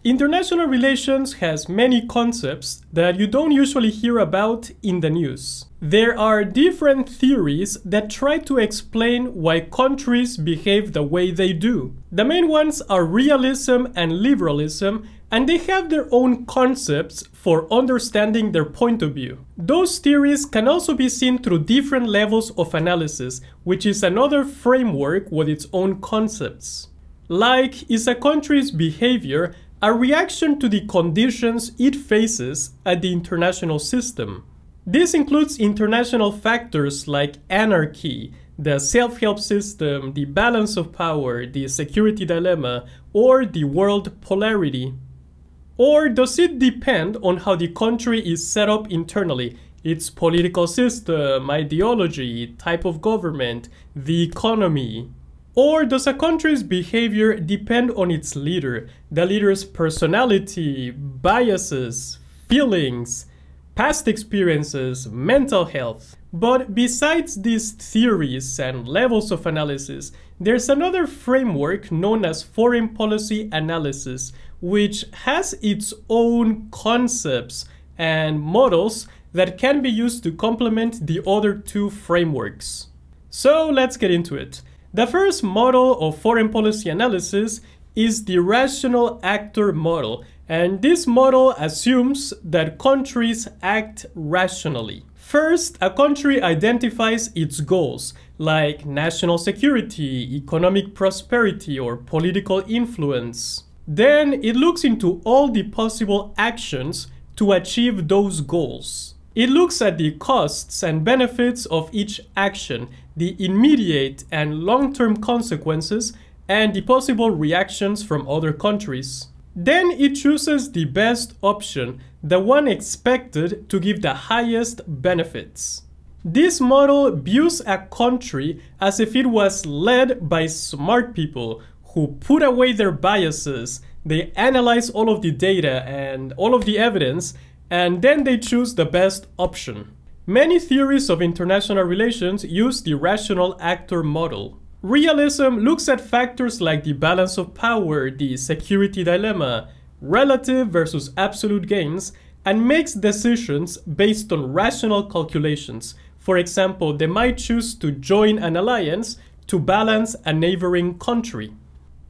International relations has many concepts that you don't usually hear about in the news. There are different theories that try to explain why countries behave the way they do. The main ones are realism and liberalism, and they have their own concepts for understanding their point of view. Those theories can also be seen through different levels of analysis, which is another framework with its own concepts. Like, is a country's behavior a reaction to the conditions it faces at the international system? This includes international factors like anarchy, the self-help system, the balance of power, the security dilemma, or the world polarity. Or does it depend on how the country is set up internally, its political system, ideology, type of government, the economy? Or does a country's behavior depend on its leader, the leader's personality, biases, feelings, past experiences, mental health? But besides these theories and levels of analysis, there's another framework known as foreign policy analysis, which has its own concepts and models that can be used to complement the other two frameworks. So let's get into it. The first model of foreign policy analysis is the rational actor model, and this model assumes that countries act rationally. First, a country identifies its goals, like national security, economic prosperity, or political influence. Then it looks into all the possible actions to achieve those goals. It looks at the costs and benefits of each action, the immediate and long-term consequences, and the possible reactions from other countries. Then it chooses the best option, the one expected to give the highest benefits. This model views a country as if it was led by smart people who put away their biases. They analyze all of the data and all of the evidence, and then they choose the best option. Many theories of international relations use the rational actor model. Realism looks at factors like the balance of power, the security dilemma, relative versus absolute gains, and makes decisions based on rational calculations. For example, they might choose to join an alliance to balance a neighboring country.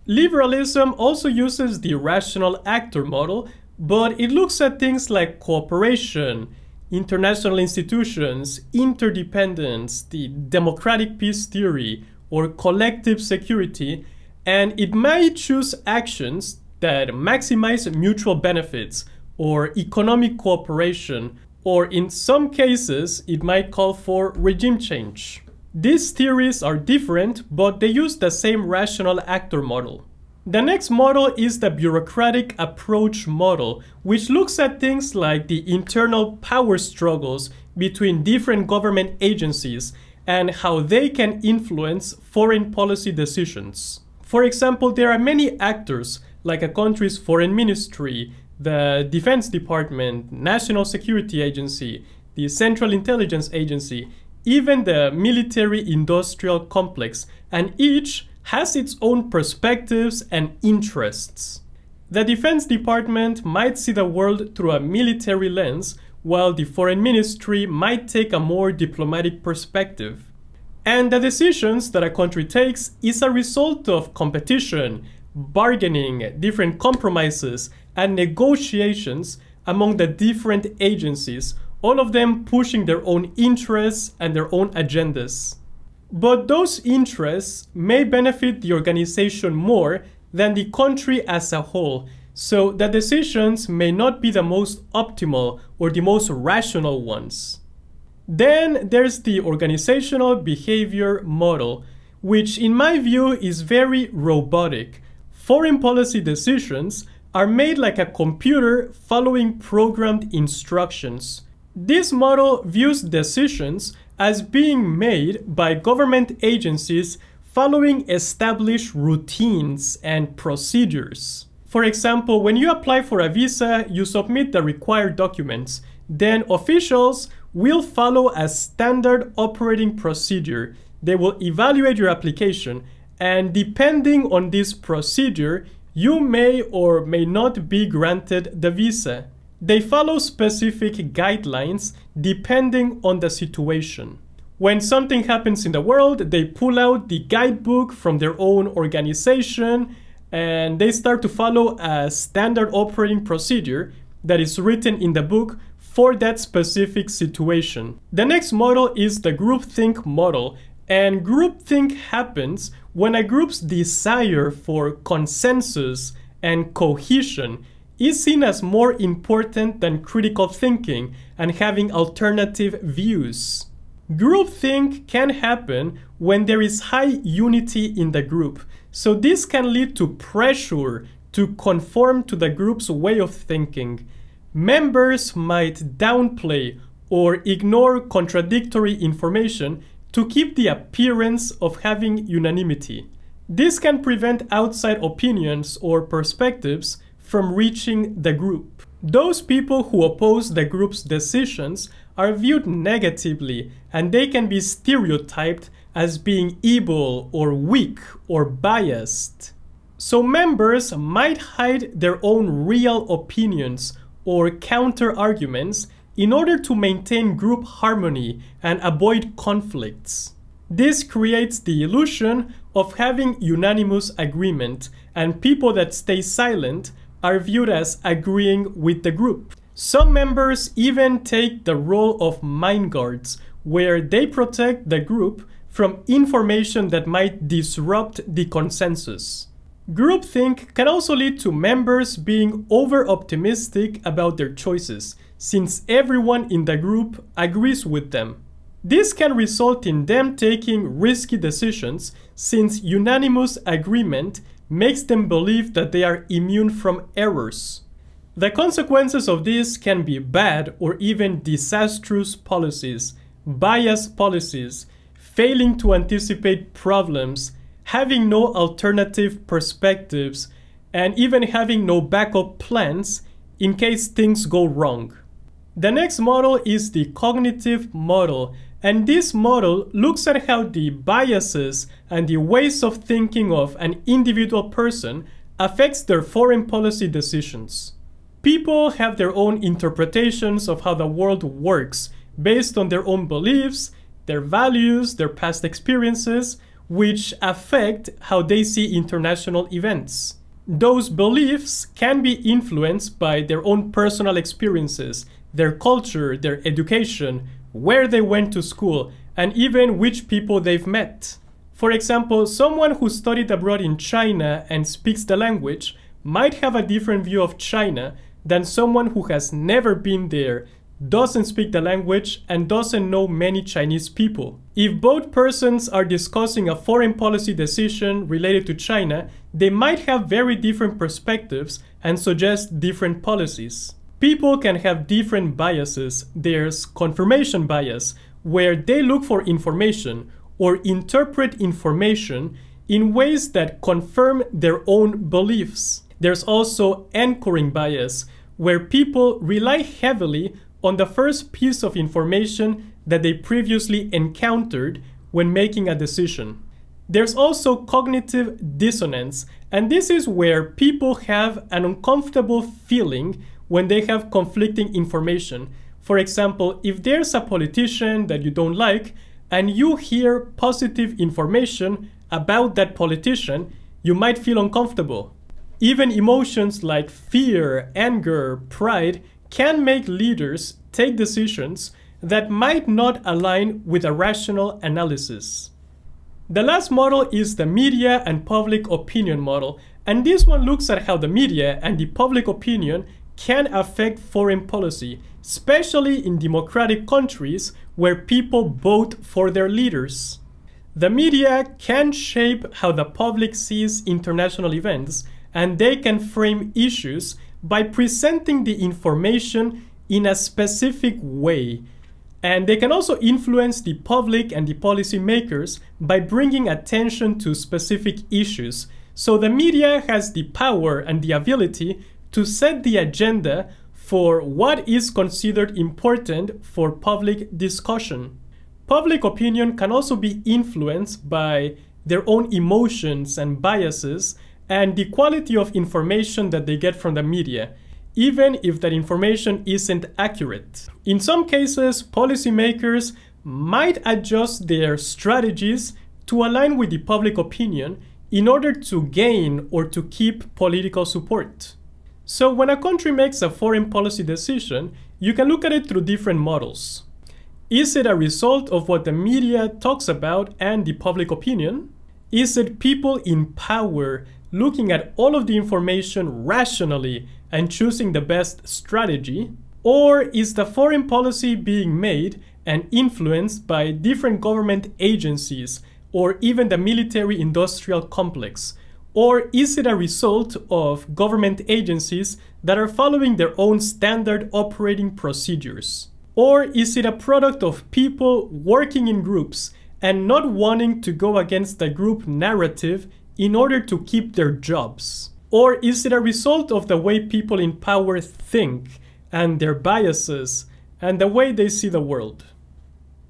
Liberalism also uses the rational actor model, but it looks at things like cooperation, international institutions, interdependence, the democratic peace theory, or collective security, and it might choose actions that maximize mutual benefits or economic cooperation, or in some cases, it might call for regime change. These theories are different, but they use the same rational actor model. The next model is the bureaucratic approach model, which looks at things like the internal power struggles between different government agencies and how they can influence foreign policy decisions. For example, there are many actors, like a country's foreign ministry, the Defense Department, National Security Agency, the Central Intelligence Agency, even the military-industrial complex, and each has its own perspectives and interests. The Defense Department might see the world through a military lens, while the Foreign Ministry might take a more diplomatic perspective. And the decisions that a country takes is a result of competition, bargaining, different compromises, and negotiations among the different agencies, all of them pushing their own interests and their own agendas. But those interests may benefit the organization more than the country as a whole, so the decisions may not be the most optimal or the most rational ones. Then there's the organizational behavior model, which in my view is very robotic. Foreign policy decisions are made like a computer following programmed instructions. This model views decisions as being made by government agencies following established routines and procedures. For example, when you apply for a visa, you submit the required documents. Then officials will follow a standard operating procedure. They will evaluate your application, and depending on this procedure, you may or may not be granted the visa. They follow specific guidelines depending on the situation. When something happens in the world, they pull out the guidebook from their own organization and they start to follow a standard operating procedure that is written in the book for that specific situation. The next model is the Groupthink Model, and groupthink happens when a group's desire for consensus and cohesion is seen as more important than critical thinking and having alternative views. Groupthink can happen when there is high unity in the group, so this can lead to pressure to conform to the group's way of thinking. Members might downplay or ignore contradictory information to keep the appearance of having unanimity. This can prevent outside opinions or perspectives from reaching the group. Those people who oppose the group's decisions are viewed negatively, and they can be stereotyped as being evil or weak or biased. So members might hide their own real opinions or counter-arguments in order to maintain group harmony and avoid conflicts. This creates the illusion of having unanimous agreement, and people that stay silent are viewed as agreeing with the group. Some members even take the role of mind guards, where they protect the group from information that might disrupt the consensus. Groupthink can also lead to members being over-optimistic about their choices, since everyone in the group agrees with them. This can result in them taking risky decisions, since unanimous agreement makes them believe that they are immune from errors. The consequences of this can be bad or even disastrous policies, biased policies, failing to anticipate problems, having no alternative perspectives, and even having no backup plans in case things go wrong. The next model is the cognitive model, and this model looks at how the biases and the ways of thinking of an individual person affects their foreign policy decisions. People have their own interpretations of how the world works based on their own beliefs, their values, their past experiences, which affect how they see international events. Those beliefs can be influenced by their own personal experiences, their culture, their education, where they went to school, and even which people they've met. For example, someone who studied abroad in China and speaks the language might have a different view of China than someone who has never been there, doesn't speak the language, and doesn't know many Chinese people. If both persons are discussing a foreign policy decision related to China, they might have very different perspectives and suggest different policies. People can have different biases. There's confirmation bias, where they look for information or interpret information in ways that confirm their own beliefs. There's also anchoring bias, where people rely heavily on the first piece of information that they previously encountered when making a decision. There's also cognitive dissonance, and this is where people have an uncomfortable feeling when they have conflicting information. For example, if there's a politician that you don't like and you hear positive information about that politician, you might feel uncomfortable. Even emotions like fear, anger, pride can make leaders take decisions that might not align with a rational analysis. The last model is the media and public opinion model, and this one looks at how the media and the public opinion can affect foreign policy, especially in democratic countries where people vote for their leaders. The media can shape how the public sees international events, and they can frame issues by presenting the information in a specific way. And they can also influence the public and the policymakers by bringing attention to specific issues. So the media has the power and the ability to set the agenda for what is considered important for public discussion. Public opinion can also be influenced by their own emotions and biases, and the quality of information that they get from the media, even if that information isn't accurate. In some cases, policymakers might adjust their strategies to align with the public opinion in order to gain or to keep political support. So when a country makes a foreign policy decision, you can look at it through different models. Is it a result of what the media talks about and the public opinion? Is it people in power looking at all of the information rationally and choosing the best strategy? Or is the foreign policy being made and influenced by different government agencies or even the military-industrial complex? Or is it a result of government agencies that are following their own standard operating procedures? Or is it a product of people working in groups and not wanting to go against the group narrative in order to keep their jobs? Or is it a result of the way people in power think and their biases and the way they see the world?